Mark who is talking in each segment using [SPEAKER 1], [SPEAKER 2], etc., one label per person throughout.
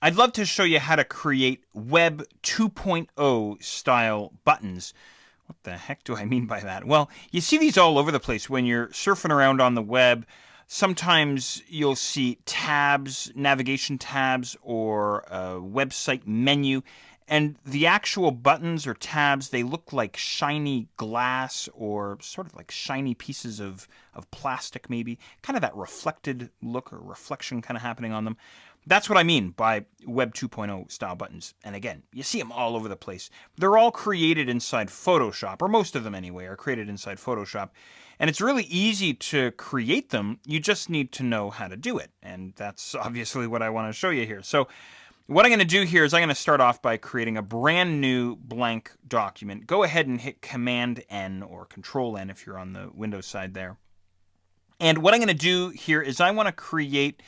[SPEAKER 1] I'd love to show you how to create Web 2.0 style buttons. What the heck do I mean by that? Well, you see these all over the place when you're surfing around on the web. Sometimes you'll see tabs, navigation tabs, or a website menu. And the actual buttons or tabs, they look like shiny glass or sort of like shiny pieces of plastic, maybe. Kind of that reflected look or reflection kind of happening on them. That's what I mean by Web 2.0 style buttons. And again, you see them all over the place. They're all created inside Photoshop, or most of them anyway, are created inside Photoshop. And it's really easy to create them. You just need to know how to do it. And that's obviously what I want to show you here. So what I'm going to do here is I'm going to start off by creating a brand new blank document. Go ahead and hit Command N or Control N if you're on the Windows side there. And what I'm going to do here is I want to create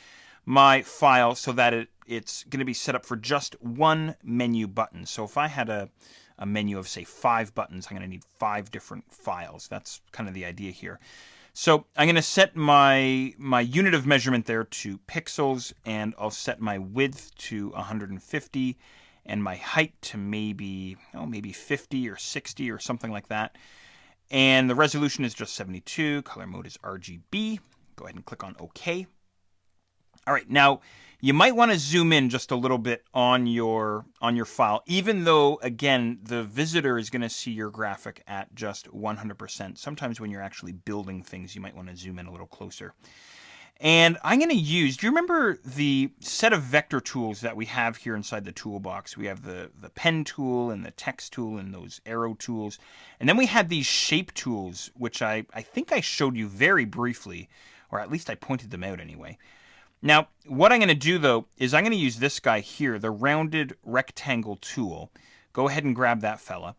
[SPEAKER 1] my file so that it's going to be set up for just one menu button. So if I had a menu of, say, 5 buttons, I'm going to need 5 different files. That's kind of the idea here. So I'm going to set my unit of measurement there to pixels, and I'll set my width to 150 and my height to maybe 50 or 60 or something like that. And the resolution is just 72. Color mode is RGB. Go ahead and click on OK. All right, now you might want to zoom in just a little bit on your file, even though, again, the visitor is going to see your graphic at just 100%. Sometimes when you're actually building things, you might want to zoom in a little closer. And I'm going to use, do you remember the set of vector tools that we have here inside the toolbox? We have the pen tool and the text tool and those arrow tools. And then we had these shape tools, which I think I showed you very briefly, or at least I pointed them out anyway. Now, what I'm going to do, though, is I'm going to use this guy here, the rounded rectangle tool. Go ahead and grab that fella.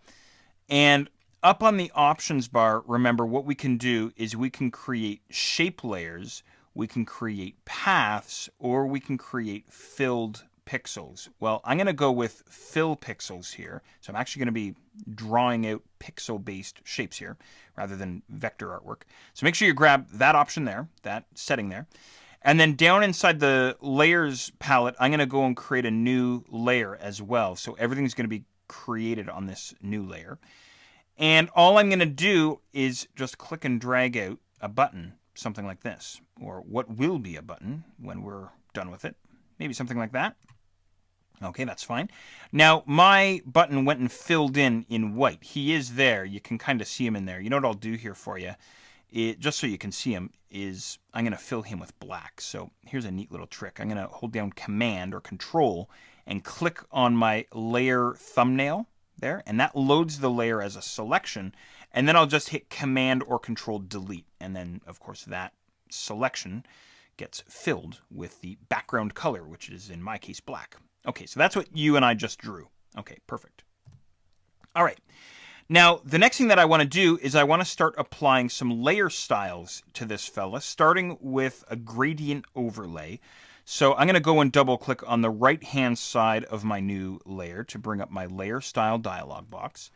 [SPEAKER 1] And up on the options bar, remember, what we can do is we can create shape layers, we can create paths, or we can create filled pixels. Well, I'm going to go with fill pixels here. So I'm actually going to be drawing out pixel-based shapes here rather than vector artwork. So make sure you grab that option there, that setting there. And then down inside the layers palette, I'm going to go and create a new layer as well. So everything's going to be created on this new layer. And all I'm going to do is just click and drag out a button, something like this. Or what will be a button when we're done with it. Maybe something like that. Okay, that's fine. Now, my button went and filled in white. He is there. You can kind of see him in there. You know what I'll do here for you? Just so you can see him, is I'm going to fill him with black. So here's a neat little trick. I'm going to hold down Command or Control and click on my layer thumbnail there, and that loads the layer as a selection. And then I'll just hit Command or Control Delete. And then, of course, that selection gets filled with the background color, which is, in my case, black. Okay, so that's what you and I just drew. Okay, perfect. All right. Now, the next thing that I want to do is I want to start applying some layer styles to this fella, starting with a gradient overlay. So I'm going to go and double click on the right-hand side of my new layer to bring up my layer style dialog box.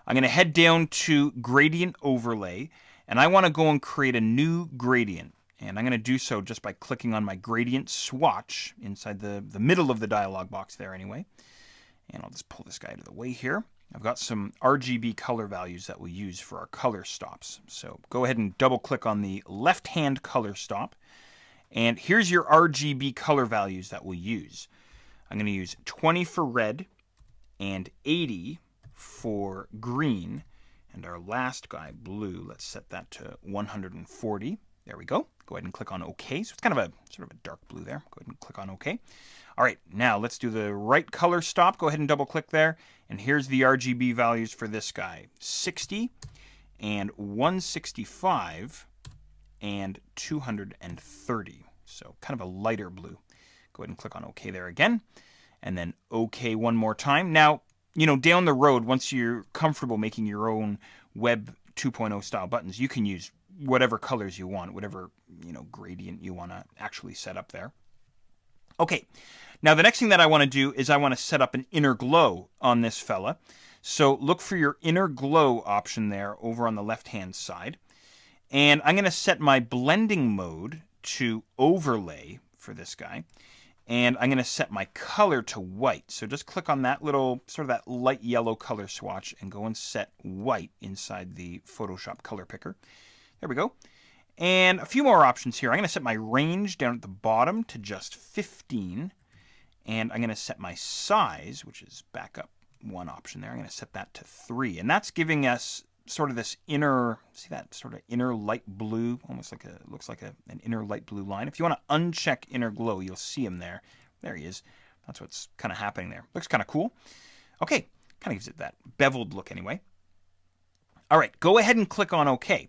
[SPEAKER 1] I'm going to head down to gradient overlay, and I want to go and create a new gradient. And I'm going to do so just by clicking on my gradient swatch inside the middle of the dialog box there anyway. And I'll just pull this guy out of the way here. I've got some RGB color values that we'll use for our color stops. So go ahead and double click on the left-hand color stop. And here's your RGB color values that we'll use. I'm going to use 20 for red and 80 for green. And our last guy, blue, let's set that to 140. There we go. Go ahead and click on OK. So it's kind of a sort of a dark blue there. Go ahead and click on OK. All right, now let's do the right color stop. Go ahead and double click there. And here's the RGB values for this guy. 60 and 165 and 230. So kind of a lighter blue. Go ahead and click on OK there again. And then OK one more time. Now, you know, down the road, once you're comfortable making your own Web 2.0 style buttons, you can use whatever colors you want, whatever, you know, gradient you want to actually set up there. Okay, now the next thing that I want to do is I want to set up an inner glow on this fella. So look for your inner glow option there over on the left-hand side. And I'm going to set my blending mode to overlay for this guy. And I'm going to set my color to white. So just click on that little, sort of that light yellow color swatch and go and set white inside the Photoshop color picker. There we go. And a few more options here. I'm going to set my range down at the bottom to just 15. And I'm going to set my size, which is back up one option there. I'm going to set that to 3. And that's giving us sort of this inner, see that sort of inner light blue, almost like looks like an inner light blue line. If you want to uncheck inner glow, you'll see him there. There he is. That's what's kind of happening there. Looks kind of cool. Okay, kind of gives it that beveled look anyway. All right, go ahead and click on OK.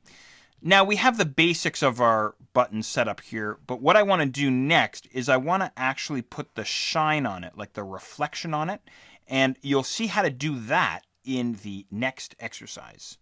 [SPEAKER 1] Now we have the basics of our button set up here, but what I want to do next is I want to actually put the shine on it, like the reflection on it, and you'll see how to do that in the next exercise.